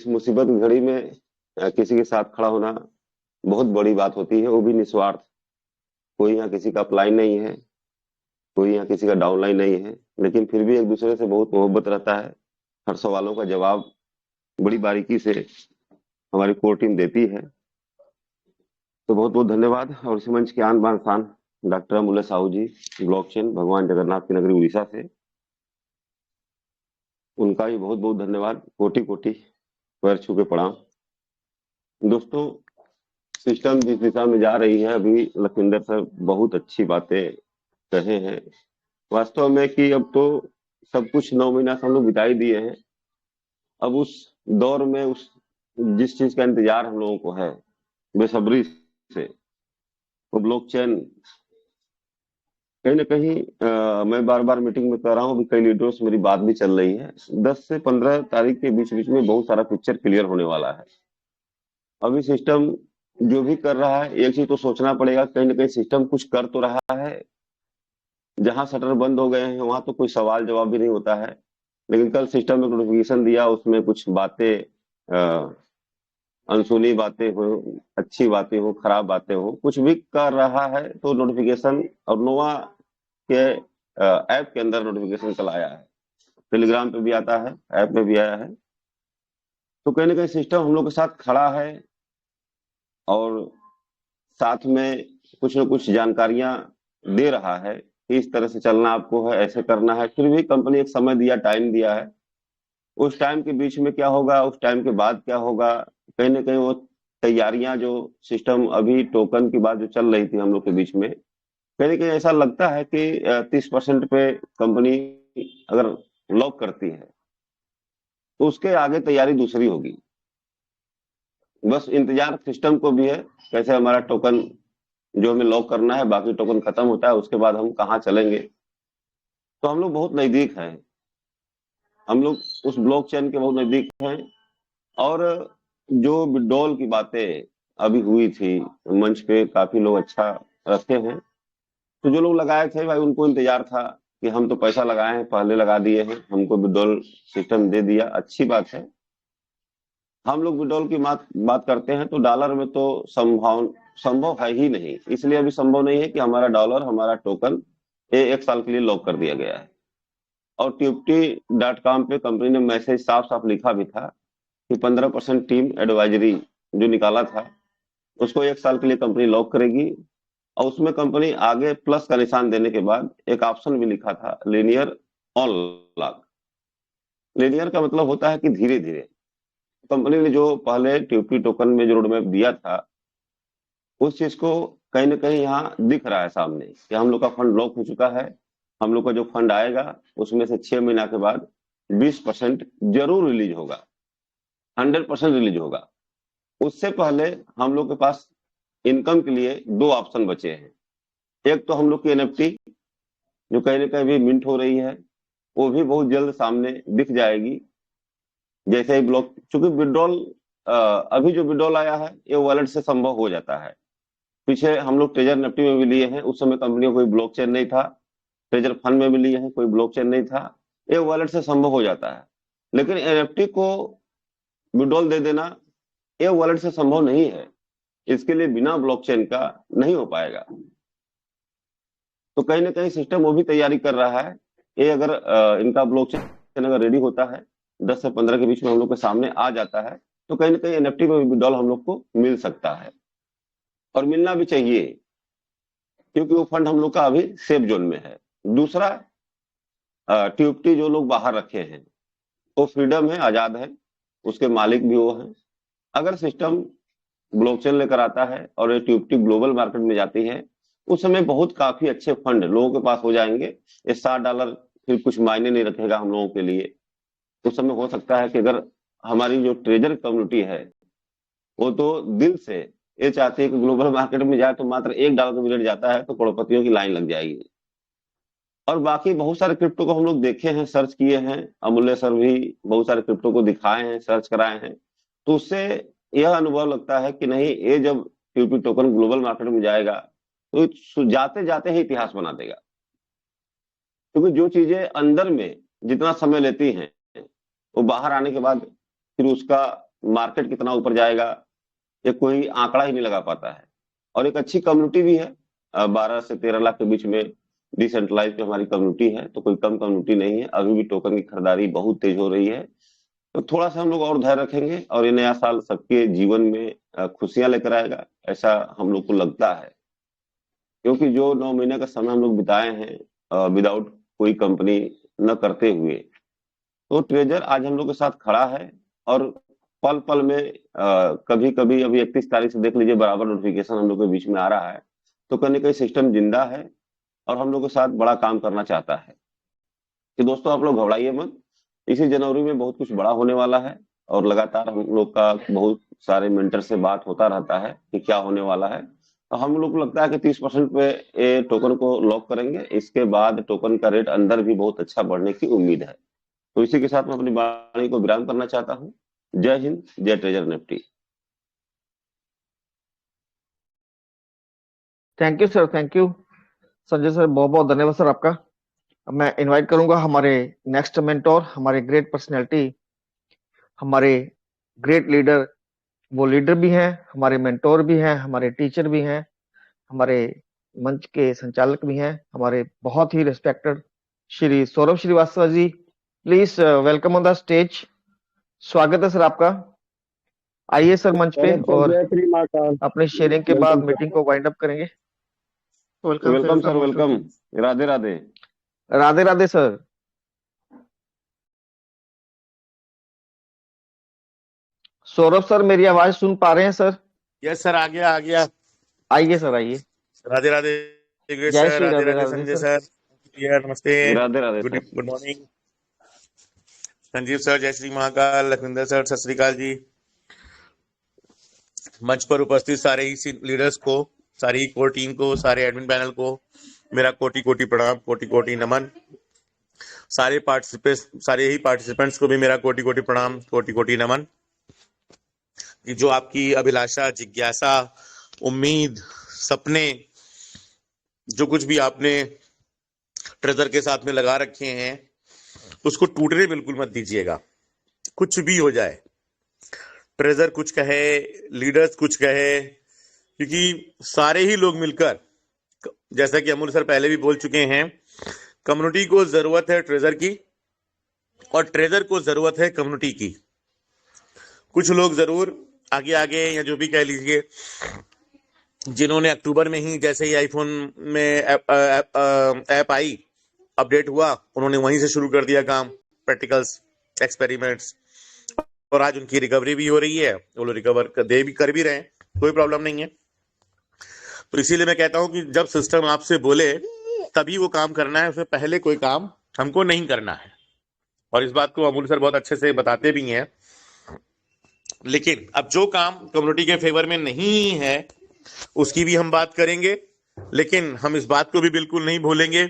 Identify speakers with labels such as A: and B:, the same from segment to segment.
A: इस मुसीबत की घड़ी में किसी के साथ खड़ा होना बहुत बड़ी बात होती है, वो भी निस्वार्थ। कोई यहाँ किसी का अपलाइन नहीं है, कोई यहाँ किसी का डाउनलाइन नहीं है, लेकिन फिर भी एक दूसरे से बहुत मोहब्बत रहता है। हर सवालों का जवाब बड़ी बारीकी से हमारी कोर टीम देती है। तो बहुत बहुत धन्यवाद। और इस मंच के आन बान शान डॉक्टर अमूल्य साहू जी, ब्लॉकचेन भगवान जगन्नाथ की नगरी उड़ीसा से, उनका भी बहुत बहुत धन्यवाद। कोटि कोटि पैर छू के प्रणाम। दोस्तों, सिस्टम जिस दिशा में जा रही है, अभी लखविंदर सर बहुत अच्छी बातें कहे हैं वास्तव में, कि अब तो सब कुछ 9 महीना से हम लोग बिता ही दिए हैं। अब उस दौर में उस जिस चीज का इंतजार हम लोगों को है बेसब्री से, वो ब्लॉकचेन कहीं ना कहीं मैं बार बार मीटिंग में कह रहा हूँ, अभी कई लीडरों से मेरी बात भी चल रही है। 10 से 15 तारीख के बीच बीच में बहुत सारा पिक्चर क्लियर होने वाला है। अभी सिस्टम जो भी कर रहा है, एक चीज तो सोचना पड़ेगा, कहीं ना कहीं सिस्टम कुछ कर तो रहा है। जहां शटर बंद हो गए हैं वहां तो कोई सवाल जवाब भी नहीं होता है। लेकिन कल सिस्टम में नोटिफिकेशन दिया, उसमें कुछ बातें, अनसुनी बातें हो, अच्छी बातें हो, खराब बातें हो, कुछ भी कर रहा है तो नोटिफिकेशन, और नोवा के ऐप के अंदर नोटिफिकेशन कल आया है, टेलीग्राम पे भी आता है, ऐप में भी आया है। तो कहीं ना कहीं सिस्टम हम लोग के साथ खड़ा है, और साथ में कुछ न कुछ जानकारियां दे रहा है कि इस तरह से चलना आपको है, ऐसे करना है। फिर भी कंपनी एक समय दिया, टाइम दिया है। उस टाइम के बीच में क्या होगा, उस टाइम के बाद क्या होगा, कहीं ना कहीं वो तैयारियां जो सिस्टम अभी टोकन की बात जो चल रही थी हम लोग के बीच में, कहीं ना कहीं ऐसा लगता है कि 30% पे कंपनी अगर लॉक करती है तो उसके आगे तैयारी दूसरी होगी। बस इंतजार सिस्टम को भी है, कैसे हमारा टोकन जो हमें लॉक करना है, बाकी टोकन खत्म होता है, उसके बाद हम कहाँ चलेंगे। तो हम लोग बहुत नजदीक हैं, हम लोग उस ब्लॉकचेन के बहुत नजदीक हैं। और जो विड्रॉल की बातें अभी हुई थी मंच पे, काफी लोग अच्छा रखे हैं। तो जो लोग लगाए थे भाई, उनको इंतजार था कि हम तो पैसा लगाए हैं, पहले लगा दिए हैं, हमको विड्रॉल सिस्टम दे दिया, अच्छी बात है। हम लोग विड्रॉल की बात करते हैं तो डॉलर में तो संभव है ही नहीं, इसलिए अभी संभव नहीं है कि हमारा डॉलर, हमारा टोकन ये 1 साल के लिए लॉक कर दिया गया है। और TUPT.com पे कंपनी ने मैसेज साफ साफ लिखा भी था कि 15% टीम एडवाइजरी जो निकाला था उसको 1 साल के लिए कंपनी लॉक करेगी। और उसमें कंपनी आगे प्लस का निशान देने के बाद एक ऑप्शन भी लिखा था, लीनियर ऑन लॉक। लीनियर का मतलब होता है कि धीरे धीरे। कंपनी ने जो पहले TUPT टोकन में जो रोडमैप दिया था, उस चीज को कहीं ना कहीं यहाँ दिख रहा है सामने कि हम लोग का फंड लॉक हो चुका है। हम लोग का जो फंड आएगा उसमें से 6 महीना के बाद 20% जरूर रिलीज होगा, 100% रिलीज होगा। उससे पहले हम लोग के पास इनकम के लिए 2 ऑप्शन बचे हैं। एक तो हम लोग की NFT जो कहीं ना कहीं भी मिंट हो रही है, वो भी बहुत जल्द सामने दिख जाएगी जैसे ही ब्लॉक, चूंकि विड्रॉल अभी जो विड्रॉल आया है ये वॉलेट से संभव हो जाता है। पीछे हम लोग ट्रेजर निफ्टी में भी लिए हैं, उस समय कंपनी को कोई ब्लॉकचेन नहीं था। ट्रेजर फंड में भी लिए हैं, कोई ब्लॉकचेन नहीं था। ये वॉलेट से संभव हो जाता है। लेकिन NFT को विड्रॉल दे देना ये वॉलेट से संभव नहीं है, इसके लिए बिना ब्लॉकचेन का नहीं हो पाएगा। तो कहीं ना कहीं सिस्टम वो भी तैयारी कर रहा है। ये अगर इनका ब्लॉकचेन अगर रेडी होता है, 10 से 15 के बीच में हम लोग के सामने आ जाता है, तो कहीं ना कहीं NFT में भी विड्रॉल हम लोग को मिल सकता है, और मिलना भी चाहिए, क्योंकि वो फंड हम लोग का अभी सेफ जोन में है। दूसरा, TUPT जो लोग बाहर रखे हैं वो फ्रीडम है, आजाद है, उसके मालिक भी वो हैं। अगर सिस्टम ब्लॉकचेन लेकर आता है और ये TUPT ग्लोबल मार्केट में जाती है, उस समय बहुत काफी अच्छे फंड लोगों के पास हो जाएंगे। ये $60 फिर कुछ मायने नहीं रखेगा हम लोगों के लिए। उस समय हो सकता है कि अगर हमारी जो ट्रेजर कम्युनिटी है वो तो दिल से ये चाहती है कि ग्लोबल मार्केट में जाए, तो मात्र $1 का मिनट जाता है तो करोड़पतियों की लाइन लग जाएगी। और बाकी बहुत सारे क्रिप्टो को हम लोग देखे हैं, सर्च किए हैं, अमूल्य सर भी बहुत सारे क्रिप्टो को दिखाए हैं, सर्च कराए हैं। तो उससे यह अनुभव लगता है कि नहीं, ये जब TUPT टोकन ग्लोबल मार्केट में जाएगा तो जाते जाते ही इतिहास बना देगा। क्योंकि जो चीजें अंदर में जितना समय लेती हैं, वो बाहर आने के बाद फिर उसका मार्केट कितना ऊपर जाएगा, ये कोई आंकड़ा ही नहीं लगा पाता है। और एक अच्छी कम्युनिटी भी है, 12 से 13 लाख के बीच में डिसेंट्रलाइज हमारी कम्युनिटी है, तो कोई कम कम्युनिटी नहीं है। अभी भी टोकन की खरीदारी बहुत तेज हो रही है। तो थोड़ा सा हम लोग और धैर्य रखेंगे और ये नया साल सबके जीवन में खुशियां लेकर आएगा, ऐसा हम लोग को लगता है। क्योंकि जो 9 महीने का समय हम लोग बिताए हैं विदाउट कोई कंपनी न करते हुए, तो ट्रेजर आज हम लोग के साथ खड़ा है। और पल पल में कभी कभी अभी 31 तारीख से देख लीजिए, बराबर नोटिफिकेशन हम लोग के बीच में आ रहा है। तो कहीं ना कहीं सिस्टम जिंदा है और हम लोग के साथ बड़ा काम करना चाहता है। कि दोस्तों आप लोग घबराइए मत, इसी जनवरी में बहुत कुछ बड़ा होने वाला है। और लगातार हम लोग का बहुत सारे मेंटर से बात होता रहता है कि क्या होने वाला है। तो हम लोग को लगता है कि 30% पे ये टोकन को लॉक करेंगे, इसके बाद टोकन का रेट अंदर भी बहुत अच्छा बढ़ने की उम्मीद है। तो इसी के साथ मैं अपनी वाणी को विराम करना चाहता हूँ। जय हिंद, जय treasure Nifty.
B: Thank you sir, thank you Sanjay sir, बहुत बहुत धन्यवाद सर आपका। अब मैं इनवाइट करूंगा हमारे नेक्स्ट मेंटोर, हमारे ग्रेट पर्सनैलिटी, हमारे ग्रेट लीडर। वो लीडर भी हैं, हमारे मेंटोर भी हैं, हमारे टीचर भी हैं, हमारे मंच के संचालक भी हैं, हमारे बहुत ही respected Shri Saurabh Srivastava ji. Please welcome on the stage. स्वागत है सर आपका। आइए सर मंच पे और अपनी शेयरिंग के बाद मीटिंग को वाइंड अप करेंगे।
A: Welcome sir, welcome. Radhe Radhe.
B: Radhe Radhe sir. Saurabh sir, मेरी आवाज सुन पा रहे हैं सर?
C: यस सर, आ गया आ गया।
B: आइए सर, आइए।
C: राधे राधे
B: जय
C: sir,
B: Shri
C: Radhe
B: Radhe
C: Radhe
B: Radhe
C: Sanjay
B: sir.
C: Sir, नमस्ते,
A: Radhe Radhe
C: good
A: sir.
C: Good morning Sanjeev sir, जय श्री महाकाल, लखविंदर सर, सत श्री अकाल जी। मंच पर उपस्थित सारे ही लीडर्स को, सारी कोर टीम को, सारे एडमिन पैनल को मेरा कोटि कोटि प्रणाम, कोटि कोटि नमन। सारे ही पार्टिसिपेंट्स को भी मेरा कोटि कोटि प्रणाम, कोटि कोटि नमन। कि जो आपकी अभिलाषा, जिज्ञासा, उम्मीद, सपने, जो कुछ भी आपने ट्रेजर के साथ में लगा रखे हैं, उसको टूटने बिल्कुल मत दीजिएगा। कुछ भी हो जाए, ट्रेजर कुछ कहे, लीडर्स कुछ कहे, क्योंकि सारे ही लोग मिलकर, जैसा कि अमूल सर पहले भी बोल चुके हैं, कम्युनिटी को जरूरत है ट्रेजर की और ट्रेजर को जरूरत है कम्युनिटी की। कुछ लोग जरूर आगे आगे, या जो भी कह लीजिए, जिन्होंने अक्टूबर में ही, जैसे ही आईफोन में ऐप आई, अपडेट हुआ, उन्होंने वहीं से शुरू कर दिया काम, प्रैक्टिकल्स, एक्सपेरिमेंट्स, और आज उनकी रिकवरी भी हो रही है। वो लोग रिकवर कर भी रहे हैं, कोई प्रॉब्लम नहीं है। तो इसीलिए मैं कहता हूं कि जब सिस्टम आपसे बोले तभी वो काम करना है, उससे पहले कोई काम हमको नहीं करना है। और इस बात को अमूल सर बहुत अच्छे से बताते भी हैं। लेकिन अब जो काम कम्युनिटी के फेवर में नहीं है, उसकी भी हम बात करेंगे। लेकिन हम इस बात को भी बिल्कुल नहीं भूलेंगे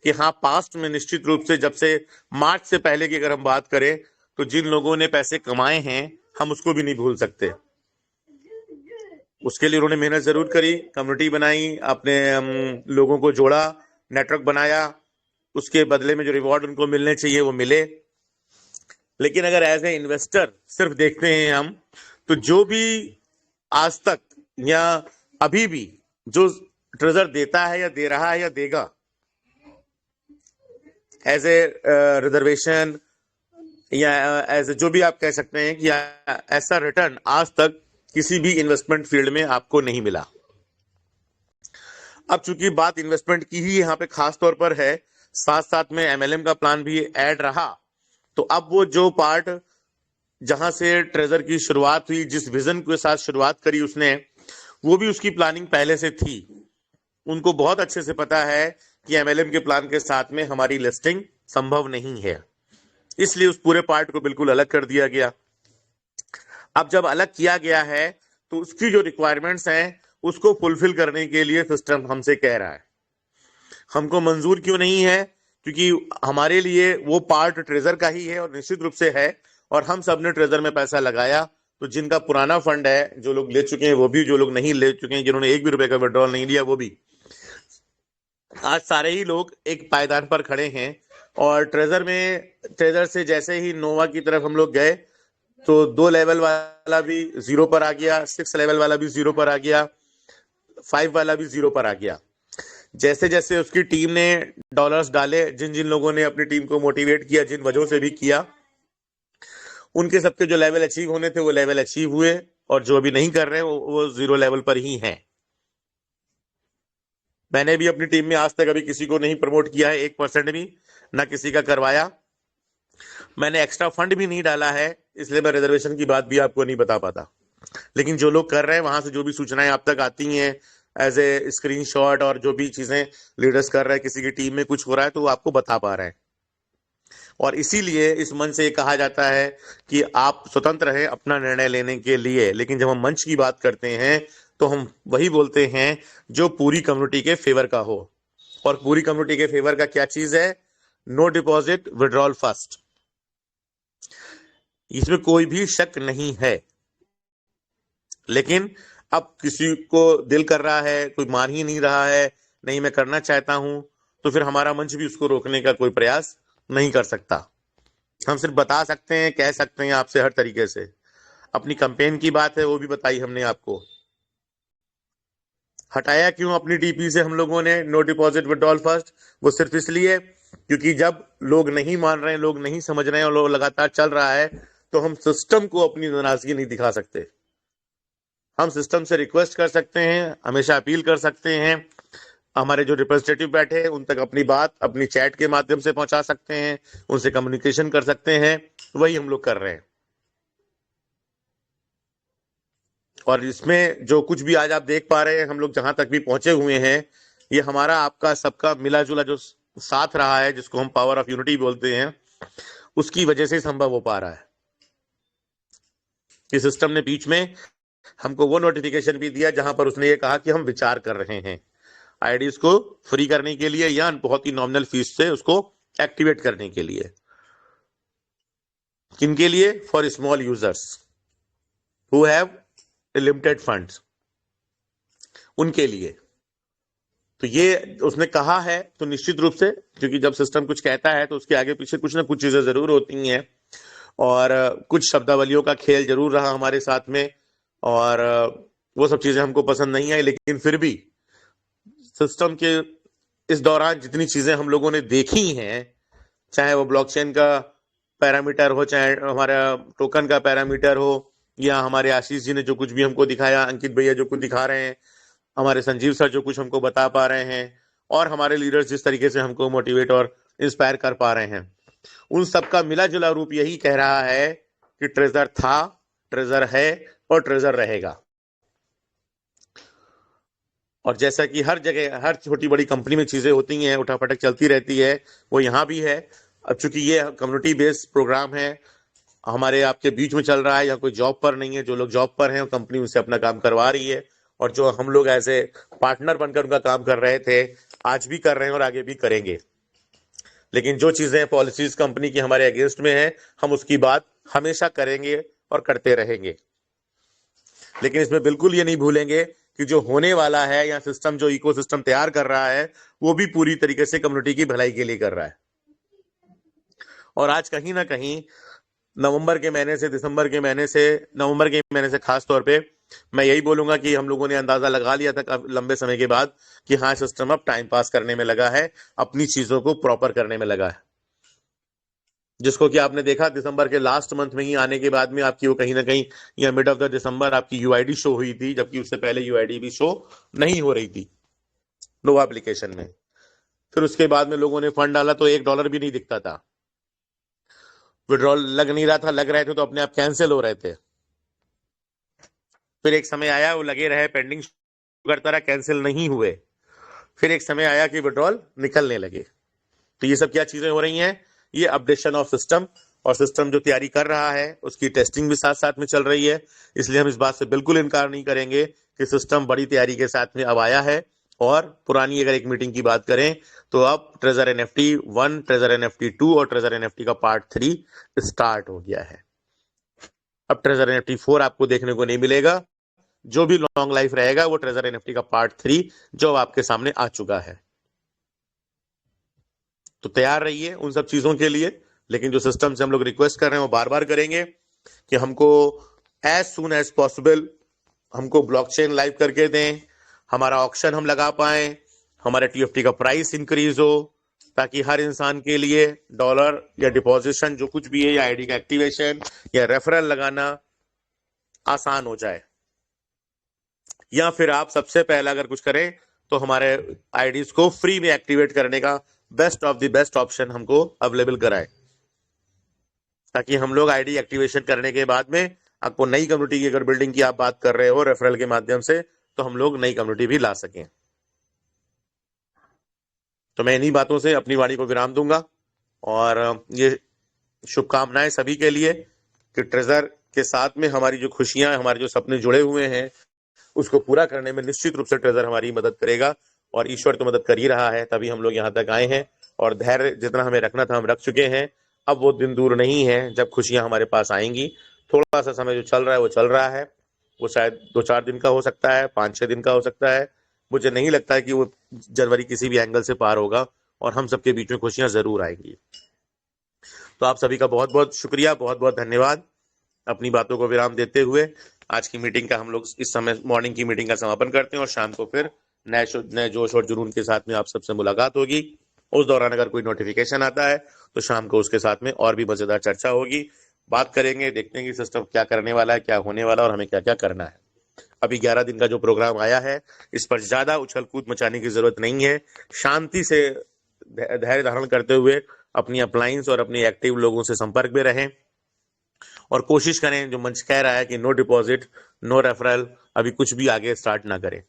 C: कि हाँ, पास्ट में निश्चित रूप से, जब से मार्च से पहले की अगर हम बात करें, तो जिन लोगों ने पैसे कमाए हैं, हम उसको भी नहीं भूल सकते। उसके लिए उन्होंने मेहनत जरूर करी, कम्युनिटी बनाई, अपने लोगों को जोड़ा, नेटवर्क बनाया, उसके बदले में जो रिवॉर्ड उनको मिलने चाहिए वो मिले। लेकिन अगर एज ए इन्वेस्टर सिर्फ देखते हैं हम, तो जो भी आज तक या अभी भी जो ट्रेजर देता है या दे रहा है या देगा, एज ए रिजर्वेशन या एज जो भी आप कह सकते हैं, कि ऐसा रिटर्न आज तक किसी भी इन्वेस्टमेंट फील्ड में आपको नहीं मिला। अब चूंकि बात इन्वेस्टमेंट की ही यहाँ पे खास तौर पर है, साथ साथ में एमएलएम का प्लान भी ऐड रहा, तो अब वो जो पार्ट जहां से ट्रेजर की शुरुआत हुई, जिस विजन के साथ शुरुआत करी उसने, वो भी उसकी प्लानिंग पहले से थी। उनको बहुत अच्छे से पता है कि एमएलएम के प्लान के साथ में हमारी लिस्टिंग संभव नहीं है, इसलिए उस पूरे पार्ट को बिल्कुल अलग कर दिया गया। अब जब अलग किया गया है, तो उसकी जो रिक्वायरमेंट्स हैं, उसको फुलफिल करने के लिए सिस्टम हमसे कह रहा है। हमको मंजूर क्यों नहीं है? क्योंकि हमारे लिए वो पार्ट ट्रेजर का ही है, और निश्चित रूप से है, और हम सब ने ट्रेजर में पैसा लगाया। तो जिनका पुराना फंड है, जो लोग ले चुके हैं वो भी, जो लोग नहीं ले चुके हैं, जिन्होंने एक भी रुपए का विड्रॉल नहीं लिया वो भी, आज सारे ही लोग एक पायदान पर खड़े हैं। और ट्रेजर से जैसे ही नोवा की तरफ हम लोग गए, तो 2 लेवल वाला भी 0 पर आ गया, 6 लेवल वाला भी 0 पर आ गया, 5 वाला भी 0 पर आ गया। जैसे जैसे उसकी टीम ने डॉलर्स डाले, जिन जिन लोगों ने अपनी टीम को मोटिवेट किया, जिन वजहों से भी किया, उनके सबके जो लेवल अचीव होने थे वो लेवल अचीव हुए, और जो अभी नहीं कर रहे वो 0 लेवल पर ही हैं। मैंने भी अपनी टीम में आज तक अभी किसी को नहीं प्रमोट किया है, 1% भी ना किसी का करवाया। मैंने एक्स्ट्रा फंड भी नहीं डाला है, इसलिए मैं रिजर्वेशन की बात भी आपको नहीं बता पाता। लेकिन जो लोग कर रहे हैं, वहां से जो भी सूचनाएं आप तक आती हैं एज ए स्क्रीनशॉट, और जो भी चीजें लीडर्स कर रहे हैं, किसी की टीम में कुछ हो रहा है तो वो आपको बता पा रहे हैं। और इसीलिए इस मंच से ये कहा जाता है कि आप स्वतंत्र हैं अपना निर्णय लेने के लिए। लेकिन जब हम मंच की बात करते हैं तो हम वही बोलते हैं जो पूरी कम्युनिटी के फेवर का हो। और पूरी कम्युनिटी के फेवर का क्या चीज है? No deposit, withdrawal first. इसमें कोई भी शक नहीं है। लेकिन अब किसी को दिल कर रहा है, कोई मान ही नहीं रहा है, नहीं मैं करना चाहता हूं, तो फिर हमारा मंच भी उसको रोकने का कोई प्रयास नहीं कर सकता। हम सिर्फ बता सकते हैं, कह सकते हैं आपसे हर तरीके से। अपनी कैंपेन की बात है, वो भी बताई हमने आपको। हटाया क्यों अपनी डीपी से हम लोगों ने नो डिपॉजिट विड्रॉल फर्स्ट? वो सिर्फ इसलिए क्योंकि जब लोग नहीं मान रहे हैं, लोग नहीं समझ रहे हैं और लोग लगातार चल रहा है, तो हम सिस्टम को अपनी नाराजगी नहीं दिखा सकते। हम सिस्टम से रिक्वेस्ट कर सकते हैं, हमेशा अपील कर सकते हैं, हमारे जो रिप्रेजेंटेटिव बैठे हैं उन तक अपनी बात अपनी चैट के माध्यम से पहुंचा सकते हैं, उनसे कम्युनिकेशन कर सकते हैं। वही हम लोग कर रहे हैं। और इसमें जो कुछ भी आज आप देख पा रहे हैं, हम लोग जहां तक भी पहुंचे हुए हैं, ये हमारा आपका सबका मिला जुला जो साथ रहा है, जिसको हम पावर ऑफ यूनिटी बोलते हैं, उसकी वजह से संभव हो पा रहा है। कि सिस्टम ने बीच में हमको वो नोटिफिकेशन भी दिया जहां पर उसने ये कहा कि हम विचार कर रहे हैं आईडीज को फ्री करने के लिए या बहुत ही नॉमिनल फीस से उसको एक्टिवेट करने के लिए। किनके लिए? For small users who have limited funds, उनके लिए। तो ये उसने कहा है, तो निश्चित रूप से, क्योंकि जब सिस्टम कुछ कहता है तो उसके आगे पीछे कुछ ना कुछ चीजें जरूर होती हैं, और कुछ शब्दावलियों का खेल जरूर रहा हमारे साथ में, और वो सब चीजें हमको पसंद नहीं आई। लेकिन फिर भी सिस्टम के इस दौरान जितनी चीजें हम लोगों ने देखी हैं, चाहे वो ब्लॉकचेन का पैरामीटर हो, चाहे हमारा टोकन का पैरामीटर हो, या हमारे आशीष जी ने जो कुछ भी हमको दिखाया, अंकित भैया जो कुछ दिखा रहे हैं, हमारे संजीव सर जो कुछ हमको बता पा रहे हैं, और हमारे लीडर्स जिस तरीके से हमको मोटिवेट और इंस्पायर कर पा रहे हैं, उन सबका मिला जुला रूप यही कह रहा है कि ट्रेजर था, ट्रेजर है और ट्रेजर रहेगा। और जैसा कि हर जगह हर छोटी बड़ी कंपनी में चीजें होती हैं, उठापटक चलती रहती है, वो यहाँ भी है। अब चूंकि ये कम्युनिटी बेस्ड प्रोग्राम है, हमारे आपके बीच में चल रहा है, या कोई जॉब पर नहीं है। जो लोग जॉब पर हैं, कंपनी उनसे अपना काम करवा रही है, और जो हम लोग एज ए पार्टनर बनकर उनका काम कर रहे थे, आज भी कर रहे हैं और आगे भी करेंगे। लेकिन जो चीजें पॉलिसीज कंपनी की हमारे अगेंस्ट में है, हम उसकी बात हमेशा करेंगे और करते रहेंगे। लेकिन इसमें बिल्कुल ये नहीं भूलेंगे कि जो होने वाला है, या सिस्टम जो इकोसिस्टम तैयार कर रहा है, वो भी पूरी तरीके से कम्युनिटी की भलाई के लिए कर रहा है। और आज कहीं ना कहीं नवंबर के महीने से दिसंबर के महीने से, नवंबर के महीने से खास तौर पे मैं यही बोलूंगा कि हम लोगों ने अंदाजा लगा लिया था लंबे समय के बाद कि हाँ, सिस्टम अब टाइम पास करने में लगा है, अपनी चीजों को प्रॉपर करने में लगा है। जिसको कि आपने देखा दिसंबर के लास्ट मंथ में ही आने के बाद में आपकी वो कहीं ना कहीं, या मिड ऑफ द दिसंबर आपकी यूआईडी शो हुई थी, जबकि उससे पहले यूआईडी भी शो नहीं हो रही थी नोवा एप्लीकेशन में। फिर उसके बाद में लोगों ने फंड डाला तो $1 भी नहीं दिखता था, विड्रॉल लग नहीं रहा था, लग रहे थे तो अपने आप कैंसिल हो रहे थे। फिर एक समय आया वो लगे रहे, पेंडिंग करता रहा, कैंसिल नहीं हुए। फिर एक समय आया कि विड्रॉल निकलने लगे। तो ये सब क्या चीजें हो रही हैं? ये अपडेशन ऑफ सिस्टम, और सिस्टम जो तैयारी कर रहा है उसकी टेस्टिंग भी साथ साथ में चल रही है। इसलिए हम इस बात से बिल्कुल इनकार नहीं करेंगे कि सिस्टम बड़ी तैयारी के साथ में अब आया है। और पुरानी अगर एक मीटिंग की बात करें तो अब ट्रेजर एनएफटी 1, ट्रेजर एनएफटी 2 और ट्रेजर एनएफटी का पार्ट 3 स्टार्ट हो गया है। अब ट्रेजर एनएफटी 4 आपको देखने को नहीं मिलेगा। जो भी लॉन्ग लाइफ रहेगा वो ट्रेजर एनएफटी का पार्ट 3 जो आपके सामने आ चुका है। तो तैयार रहिए उन सब चीजों के लिए। लेकिन जो सिस्टम से हम लोग रिक्वेस्ट कर रहे हैं वो बार बार करेंगे कि हमको एज सून एज पॉसिबल हमको ब्लॉकचेन लाइव करके दें, हमारा ऑक्शन हम लगा पाए, हमारे TFT का प्राइस इंक्रीज हो, ताकि हर इंसान के लिए डॉलर या डिपॉजिशन जो कुछ भी है या आईडी का एक्टिवेशन या रेफरल लगाना आसान हो जाए। या फिर आप सबसे पहला अगर कुछ करें तो हमारे आईडीज को फ्री में एक्टिवेट करने का best of the best option हमको अवेलेबल कराए, ताकि हम लोग आईडी एक्टिवेशन करने के बाद में आपको नई कम्युनिटी की अगर बिल्डिंग की आप बात कर रहे हो रेफरल के माध्यम से, तो हम लोग नई कम्युनिटी भी ला सकें। तो मैं इन्हीं बातों से अपनी वाणी को विराम दूंगा और ये शुभकामनाएं सभी के लिए कि ट्रेजर के साथ में हमारी जो खुशियां, हमारे जो सपने जुड़े हुए हैं उसको पूरा करने में निश्चित रूप से ट्रेजर हमारी मदद करेगा, और ईश्वर तो मदद कर ही रहा है, तभी हम लोग यहाँ तक आए हैं। और धैर्य जितना हमें रखना था हम रख चुके हैं। अब वो दिन दूर नहीं है जब खुशियां हमारे पास आएंगी। थोड़ा सा समय जो चल रहा है वो चल रहा है, वो शायद 2-4 दिन का हो सकता है, 5-6 दिन का हो सकता है। मुझे नहीं लगता है कि वो जनवरी किसी भी एंगल से पार होगा, और हम सबके बीच में खुशियां जरूर आएंगी। तो आप सभी का बहुत बहुत शुक्रिया, बहुत बहुत धन्यवाद। अपनी बातों को विराम देते हुए आज की मीटिंग का हम लोग इस समय मॉर्निंग की मीटिंग का समापन करते हैं, और शाम को फिर नए जोश और जुनून के साथ में आप सबसे मुलाकात होगी। उस दौरान अगर कोई नोटिफिकेशन आता है तो शाम को उसके साथ में और भी मजेदार चर्चा होगी, बात करेंगे, देखते हैं कि सिस्टम क्या करने वाला है, क्या होने वाला है और हमें क्या क्या करना है। अभी 11 दिन का जो प्रोग्राम आया है इस पर ज्यादा उछल कूद मचाने की जरूरत नहीं है। शांति से धैर्य धारण करते हुए अपनी अप्लायंस और अपने एक्टिव लोगों से संपर्क में रहें, और कोशिश करें, जो मंच कह रहा है कि नो डिपॉजिट नो रेफरल, अभी कुछ भी आगे स्टार्ट ना करें।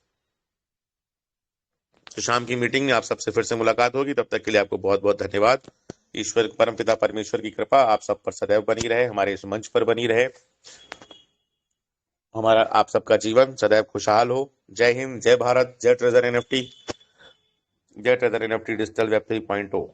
C: तो शाम की मीटिंग में आप सबसे फिर से मुलाकात होगी। तब तक के लिए आपको बहुत बहुत धन्यवाद। ईश्वर परमपिता परमेश्वर की कृपा आप सब पर सदैव बनी रहे, हमारे इस मंच पर बनी रहे, हमारा आप सबका जीवन सदैव खुशहाल हो। जय हिंद, जय भारत, जय ट्रेजर NFT, जय ट्रेजर NFT डिजिटल वेब 3.0।